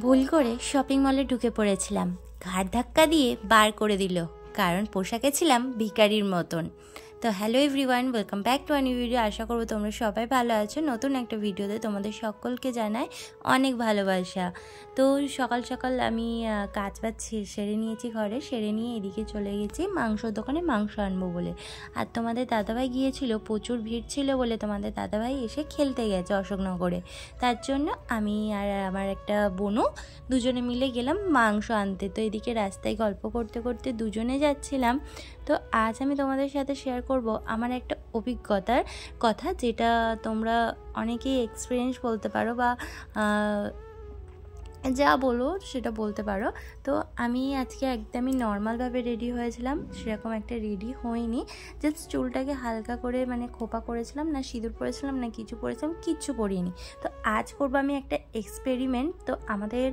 ভুল করে শপিং মলে ঢুকে পড়েছিলাম, ঘাড় ধাক্কা দিয়ে বার করে দিল, কারণ পোশাকে ছিলাম ভিখারির মতন। তো hello everyone, welcome back to a new video. আশা করবো তোমরা সবাই ভালো আছো। নতুন একটা ভিডিওতে তোমাদের সকলকে জানাই অনেক ভালোবাসা। তো সকাল সকাল আমি কাজ বাজ সেরে নিয়েছি, ঘরে সেরে নিয়ে এদিকে চলে গেছি মাংসর দোকানে মাংস আনবো বলে। আর তোমাদের দাদাভাই গিয়েছিল, প্রচুর ভিড় ছিল বলে তোমাদের দাদাভাই এসে খেলতে গেছে অশোকনগরে। তার জন্য আমি আর আমার একটা বোনও দুজনে মিলে গেলাম মাংস আনতে। তো এদিকে রাস্তায় গল্প করতে করতে দুজনে যাচ্ছিলাম। তো আজ আমি তোমাদের সাথে শেয়ার করব আমার একটা অভিজ্ঞতার কথা, যেটা তোমরা অনেকেই এক্সপিরিয়েন্স বলতে পারো বা যা বলো সেটা বলতে পারো। তো আমি আজকে একদমই নর্মালভাবে রেডি হয়েছিলাম, সেরকম একটা রেডি হইনি, জাস্ট চুলটাকে হালকা করে মানে খোপা করেছিলাম, না সিঁদুর পরেছিলাম না কিছু পরেছিলাম, কিচ্ছু করিনি। তো আজ করবো আমি একটা এক্সপেরিমেন্ট। তো আমাদের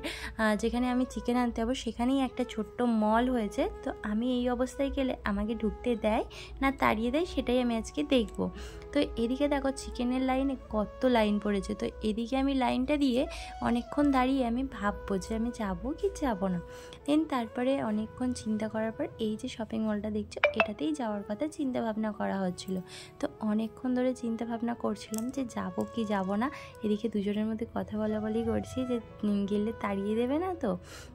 যেখানে আমি চিকেন আনতে যাবো সেখানেই একটা ছোট্ট মল হয়েছে। তো আমি এই অবস্থায় গেলে আমাকে ঢুকতে দেয় না তাড়িয়ে দেয়, সেটাই আমি আজকে দেখবো। তো এদিকে দেখো চিকেনের লাইনে কত লাইন পড়েছে। তো এদিকে আমি লাইনটা দিয়ে অনেকক্ষণ দাঁড়িয়ে আমি ভাববো যে আমি যাবো কি যাবো না। দেন তারপরে অনেকক্ষণ চিন্তা করার পর এই যে শপিং মলটা দেখছো এটাতেই যাওয়ার কথা চিন্তা ভাবনা করা হচ্ছিল। তো অনেকক্ষণ ধরে চিন্তা ভাবনা করছিলাম যে যাবো কি যাবো না। এদিকে দুজনের মধ্যে কথা বলি করছি যে গেলে তাড়িয়ে দেবে না।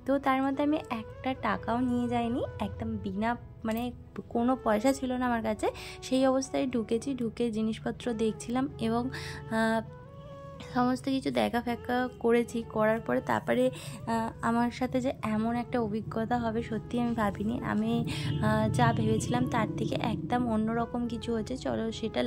তো তার মধ্যে আমি একটা টাকাও নিয়ে যাইনি, একদম বিনা মানে কোনো পয়সা ছিল না আমার কাছে। সেই অবস্থায় ঢুকে জিনিসপত্র দেখছিলাম এবং সমস্ত কিছু দেখা ফেকা করেছি। করার পরে তারপরে আমার সাথে যে এমন একটা অভিজ্ঞতা হবে সত্যি আমি ভাবিনি। আমি যা ভেবেছিলাম তার থেকে একদম অন্যরকম কিছু হচ্ছে। চলো সেটা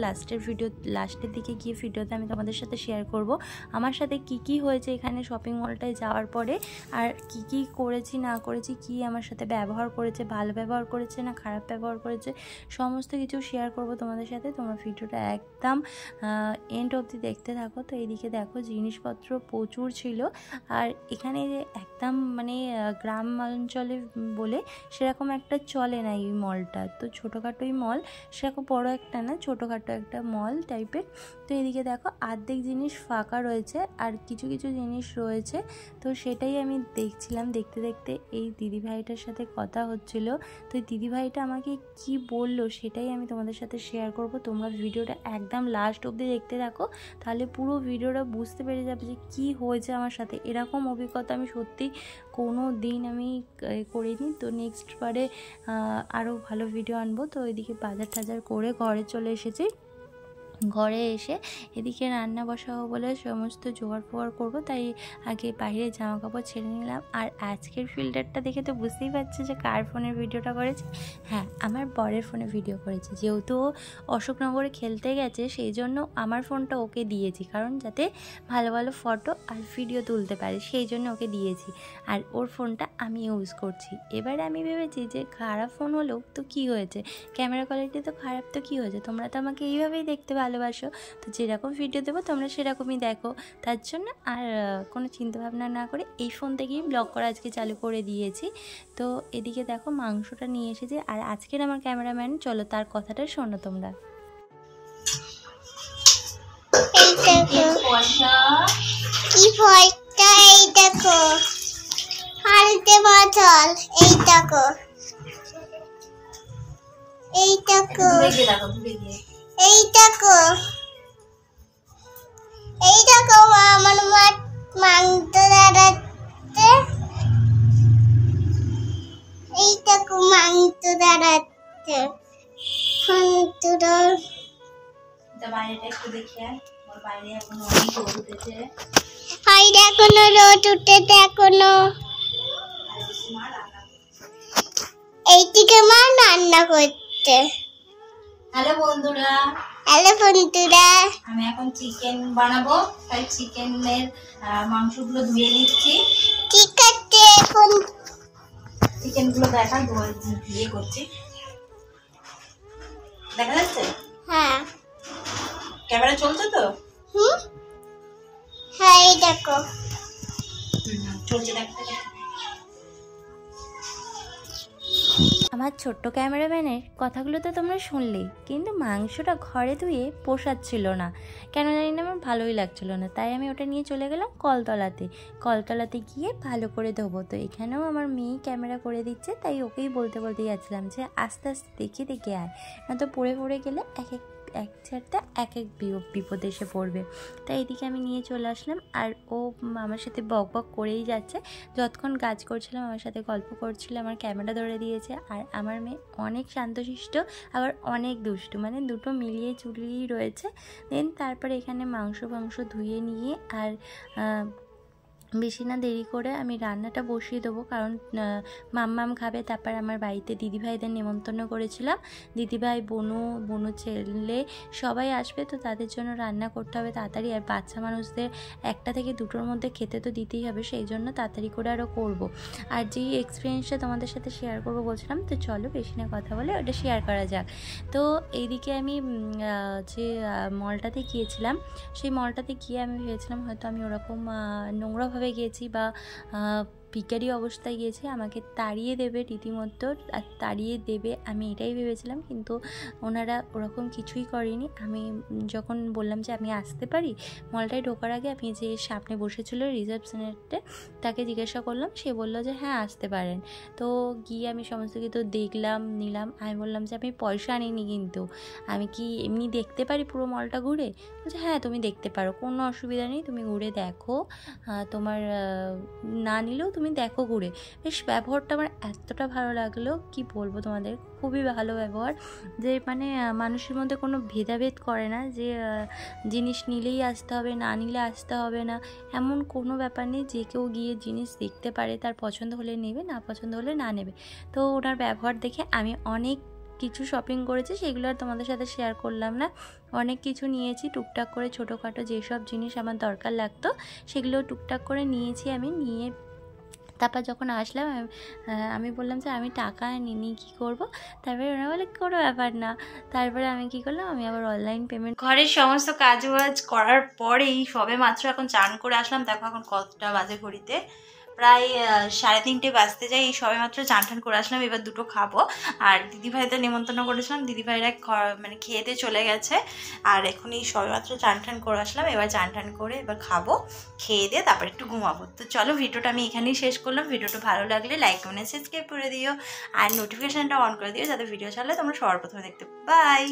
লাস্টের দিকে গিয়ে ভিডিওতে আমি তোমাদের সাথে শেয়ার করব আমার সাথে কি হয়েছে এখানে শপিং মলটায় যাওয়ার পরে, আর কি করেছি না করেছি, কি আমার সাথে ব্যবহার করেছে, ভালো ব্যবহার করেছে না খারাপ ব্যবহার করেছে, সমস্ত কিছু শেয়ার করব তোমাদের সাথে। তোমরা ভিডিওটা একদম এন্ড অবধি দেখতে থাকো। তো এইদিকে দেখো জিনিসপত্র প্রচুর ছিল, আর এখানে একদম মানে গ্রাম অঞ্চলে বলে সেরকম একটা চলে না এই মলটা। তো ছোটোখাটোই মল, সেরকম বড় একটা না, ছোটোখাটো একটা মল টাইপের। তো এদিকে দেখো অর্ধেক জিনিস ফাঁকা রয়েছে আর কিছু জিনিস রয়েছে। তো সেটাই আমি দেখছিলাম। দেখতে এই দিদিভাইটার সাথে কথা হচ্ছিল। তো দিদিভাইটা আমাকে কি বললো সেটাই আমি তোমাদের সাথে শেয়ার করব। তোমরা ভিডিওটা একদম লাস্ট অবধি দেখতে থাকো, তাহলে পুরো ভিডিওটা বুঝতে পেরে যাবে যে কি হয়েছে আমার সাথে। এরকম অভিজ্ঞতা আমি সত্যি কোনো দিন আমি করিনি। তো নেক্সট বারে আরও ভালো ভিডিও আনবো। তো এদিকে বাজার টাজার করে ঘরে চলে এসেছি। ঘরে এসে এদিকে রান্না বসাবো বলে সমস্ত জোগাড় ফোগাড় করবো, তাই আগে বাইরে জামা কাপড় ছেড়ে নিলাম। আর আজকের ফিল্টারটা দেখে তো বুঝতেই পারছি যে কার ফোনের ভিডিওটা করেছে। হ্যাঁ, আমার বরের ফোনে ভিডিও করেছি, যেহেতু অশোকনগরে খেলতে গেছে সেই জন্য আমার ফোনটা ওকে দিয়েছি, কারণ যাতে ভালো ভালো ফটো আর ভিডিও তুলতে পারে সেই জন্য ওকে দিয়েছি। আর ওর ফোনটা আমি ইউজ করছি। এবারে আমি ভেবেছি যে খারাপ ফোন হলেও তো কী হয়েছে, ক্যামেরা কোয়ালিটি তো খারাপ, তো কী হয়েছে, তোমরা তো আমাকে এইভাবেই দেখতে ভালোবাসো, তো যেরকম ভিডিও দেবো তোমরা সেরকমই দেখো। তার জন্য আর কোনো চিন্তাভাবনা না করে এই ফোন থেকেই ব্লগ করা আজকে চালু করে দিয়েছি। তো এদিকে দেখো মাংসটা নিয়ে এসেছি, আর আজকের আমার ক্যামেরাম্যান, চলো তার কথাটা শোনো তোমরা। এই দেখো আমার মাংস দাঁড়াচ্ছে, এই দেখো মাংস দাঁড়াচ্ছে, বাইরেটা একটু দেখে বাইরে এখনো অনেক রোদ উঠেছে, বাইরে এখনো রোদ উঠেছে এখনো। এইদিকে মা রান্না করছে। হ্যালো বন্ধুরা, আমি এখন চিকেন বানাবো, তাই চিকেনের মাংসগুলো ধুয়ে নিচ্ছি। ঠিক আছে, এখন চিকেনগুলো ধুয়ে করছি, দেখা যাচ্ছে? হ্যাঁ, ক্যামেরা চলছে তো? হ্যাঁ এই দেখো চলছে, দেখতে আমার ছোট্ট ক্যামেরাম্যানের কথাগুলো তো তোমরা শুনলেই, কিন্তু মাংসটা ঘরে ধুয়ে পোষাচ্ছিল না, কেন জানি না আমার ভালোই লাগছিল না। তাই আমি ওটা নিয়ে চলে গেলাম কলতলাতে গিয়ে ভালো করে ধোবো। তো এখানেও আমার মেয়ে ক্যামেরা করে দিচ্ছে, তাই ওকেই বলতে যাচ্ছিলাম যে আস্তে আস্তে দেখে আয়, না তো পড়ে গেলে এক ছাড়তে এক বিপদ এসে পড়বে। তাই এদিকে আমি নিয়ে চলে আসলাম, আর ও আমার সাথে বক করেই যাচ্ছে। যতক্ষণ কাজ করছিলাম আমার সাথে গল্প করছিল, আমার ক্যামেরা ধরে দিয়েছে। আর আমার মেয়ে অনেক শান্তশিষ্ট, আবার অনেক দুষ্টু, মানে দুটো মিলিয়ে চুলিয়েই রয়েছে। দেন তারপরে এখানে মাংস ধুয়ে নিয়ে আর বেশি না দেরি করে আমি রান্নাটা বসিয়ে দেবো, কারণ মাম্মাম খাবে। তারপর আমার বাড়িতে দিদিভাইদের নেমন্তন্ন করেছিলাম, দিদিভাই বোনু ছেলে সবাই আসবে, তো তাদের জন্য রান্না করতে হবে তাড়াতাড়ি। আর বাচ্চা মানুষদের 1টা থেকে 2টোর মধ্যে খেতে তো দিতেই হবে, সেই জন্য তাড়াতাড়ি করে আরও করবো। আর যেই এক্সপিরিয়েন্সটা তোমাদের সাথে শেয়ার করবো বলছিলাম, তো চলো বেশি না কথা বলে ওটা শেয়ার করা যাক। তো এইদিকে আমি যে মলটাতে গিয়েছিলাম, সেই মলটাতে গিয়ে আমি ভেবেছিলাম হয়তো আমি ওরকম নোংরাভাবে গিয়েছি বা ভিখারি অবস্থায় গিয়েছি, আমাকে তাড়িয়ে দেবে রীতিমতো, আর তাড়িয়ে দেবে আমি এটাই ভেবেছিলাম, কিন্তু ওনারা ওরকম কিছুই করেনি। আমি যখন বললাম যে আমি আসতে পারি, মলটায় ঢোকার আগে আমি যে সামনে বসেছিল রিসেপশনেরটা তাকে জিজ্ঞাসা করলাম, সে বললো যে হ্যাঁ আসতে পারেন। তো গিয়ে আমি সমস্ত কিছু নিলাম। আমি বললাম যে আমি পয়সা আনিনি, কিন্তু আমি কি এমনি দেখতে পারি পুরো মলটা ঘুরে? বলছে হ্যাঁ তুমি দেখতে পারো, কোনো অসুবিধা নেই, তুমি ঘুরে দেখো, তোমার না নিলেও তুমি দেখো ঘুরে। বেশ ব্যবহারটা আমার এতটা ভালো লাগলো, কি বলবো তোমাদের, খুবই ভালো ব্যবহার। যে মানে মানুষের মধ্যে কোনো ভেদাভেদ করে না, যে জিনিস নিলেই আসতে হবে, না নিলে আসতে হবে না, এমন কোনো ব্যাপার নেই। যে কেউ গিয়ে জিনিস দেখতে পারে, তার পছন্দ হলে নেবে, না পছন্দ হলে না নেবে। তো ওনার ব্যবহার দেখে আমি অনেক কিছু শপিং করেছি, সেগুলো আর তোমাদের সাথে শেয়ার করলাম না। অনেক কিছু নিয়েছি টুকটাক করে, ছোটোখাটো যেসব জিনিস আমার দরকার লাগতো সেগুলো টুকটাক করে নিয়েছি। আমি নিয়ে তারপর যখন আসলাম আমি বললাম যে আমি টাকা নিই, কী করবো? তারপরে ওরা বলে কোনো ব্যাপার না। তারপরে আমি কী করলাম, আমি আবার অনলাইন পেমেন্ট, ঘরের সমস্ত কাজ করার পরেই সবে মাত্র এখন চান করে আসলাম। দেখো এখন কতটা বাজে ঘড়িতে, প্রায় 3:30 বাজতে যাই। এই সবে মাত্র চান করে আসলাম, এবার দুটো খাবো। আর দিদিভাইদের নেমন্তন্ন করেছিলাম, দিদিভাইরা মানে খেয়ে চলে গেছে। আর এখন এই সবে মাত্র চান করে আসলাম, এবার চান করে এবার খাবো, খেয়ে দিয়ে তারপর একটু ঘুমাবো। তো চলো ভিডিওটা আমি এখানেই শেষ করলাম। ভিডিওটা ভালো লাগলে লাইক কমেন্ট সাবস্ক্রাইব করে দিও, আর নোটিফিকেশানটা অন করে দিও, যাতে ভিডিও ছাড়লে তোমরা সবার প্রথমে দেখতে। বাই।